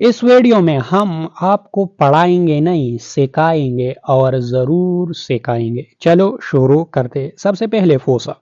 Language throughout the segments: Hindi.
इस वीडियो में हम आपको पढ़ाएंगे नहीं, सिखाएंगे और ज़रूर सिखाएंगे। चलो शुरू करते। सबसे पहले फोसा।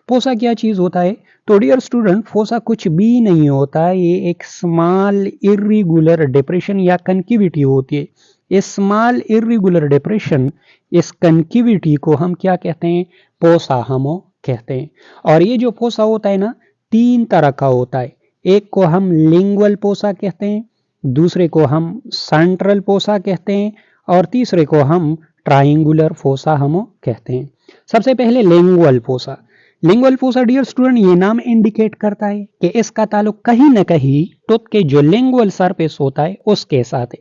फोसा क्या चीज़ होता है? तो डियर स्टूडेंट, फोसा कुछ भी नहीं होता है। ये एक स्मॉल इर्रेगुलर डिप्रेशन या कनकिविटी होती है। इस स्मॉल इर्रेगुलर डिप्रेशन, इस कनकिविटी को हम क्या कहते हैं? फोसा हम कहते हैं। और ये जो फोसा होता है ना, तीन तरह का होता है। एक को हम लिंगुअल फोसा कहते हैं, दूसरे को हम सेंट्रल फोसा कहते हैं और तीसरे को हम ट्राइंगुलर फोसा हम कहते हैं। सबसे पहले lingual fossa. Lingual fossa dear student, ये नाम इंडिकेट करता है कि इसका ताल्लुक कहीं ना कहीं टूथ के जो लिंगुअल सरफेस होता है उसके साथ है।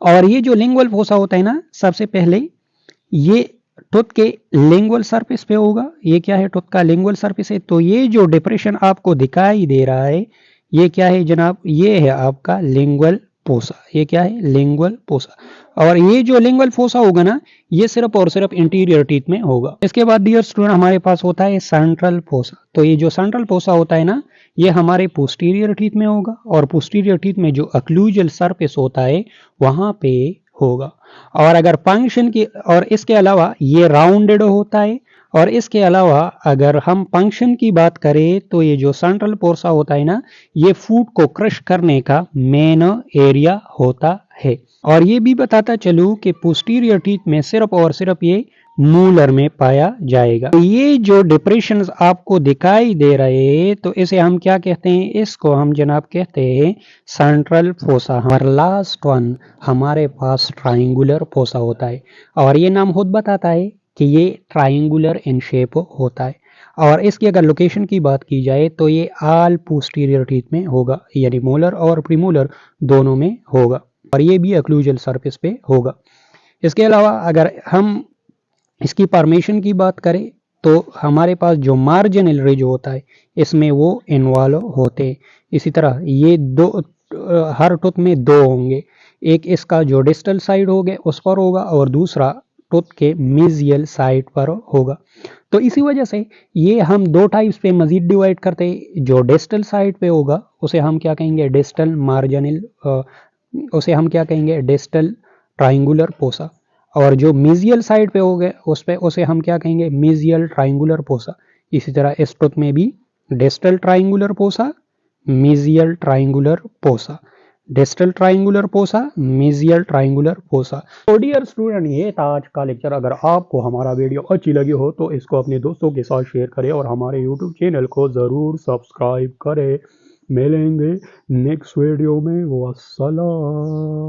और ये जो लिंगुअल फोसा होता है ना, सबसे पहले ये टूथ के लिंगुअल सरफेस पे होगा। ये क्या है? टूथ का लिंगुअल सरफेस है। तो ये जो डिप्रेशन आपको दिखाई दे रहा है, ये क्या है जनाब? ये है आपका लिंगुअल फोसा। ये क्या है? Lingual fossa. और ये जो लिंगुअल फोसा होगा ना, ये सिर्फ और सिर्फ इंटीरियर टीथ में होगा। इसके बाद डियर स्टूडेंट हमारे पास होता है सेंट्रल फोसा। तो ये जो सेंट्रल फोसा होता है ना, ये हमारे पोस्टीरियर टीथ में होगा और पोस्टीरियर टीथ में जो अक्लूजल सरफेस होता है वहां पे होगा। और अगर पंक्शन की, और इसके अलावा ये राउंडेड होता है। और इसके अलावा अगर हम पंक्शन की बात करें तो ये जो सेंट्रल फोसा होता है ना, ये फूड को क्रश करने का मेन एरिया होता है। और ये भी बताता चलूं कि पोस्टीरियर टीथ में सिर्फ और सिर्फ ये मूलर में पाया जाएगा। तो ये जो डिप्रेशन आपको दिखाई दे रहे हैं, तो इसे हम क्या कहते हैं? इसको हम जनाब कहते हैं सेंट्रल फोसा। हमारा लास्ट वन, हमारे पास ट्राइंगुलर फोसा होता है। और ये नाम खुद बताता है कि ये ट्राइंगुलर इन शेप होता है। और इसकी अगर लोकेशन की बात की जाए तो ये आल पोस्टीरियर टीथ में होगा, यानी मोलर और प्रीमोलर दोनों में होगा। और ये भी अक्लूजल सरफेस पे होगा। इसके अलावा अगर हम इसकी फॉर्मेशन की बात करें तो हमारे पास जो मार्जिनल रिज होता है इसमें वो इन्वॉल्व होते हैं। इसी तरह ये दो, हर टूथ में दो होंगे। एक इसका जो डिस्टल साइड होगा उस पर होगा और दूसरा टूथ के मीजियल साइड पर होगा। तो इसी वजह से ये हम दो टाइप्स पे मजीद डिवाइड करते हैं। जो डिस्टल साइड पे होगा उसे हम क्या कहेंगे? डिस्टल मार्जिनल, उसे हम क्या कहेंगे? Distal triangular fossa. और जो मीजियल साइड पे हो गए उस पे उसे हम क्या कहेंगे? Mesial triangular fossa. इसी तरह इस टूथ में भी distal triangular fossa, mesial triangular fossa, distal triangular fossa, mesial triangular fossa. तो डियर स्टूडेंट, ये था आज का लेक्चर। अगर आपको हमारा वीडियो अच्छी लगी हो तो इसको अपने दोस्तों के साथ शेयर करें और हमारे यूट्यूब चैनल को ज़रूर सब्सक्राइब करें। मिलेंगे नेक्स्ट वीडियो में। वस्सलाम।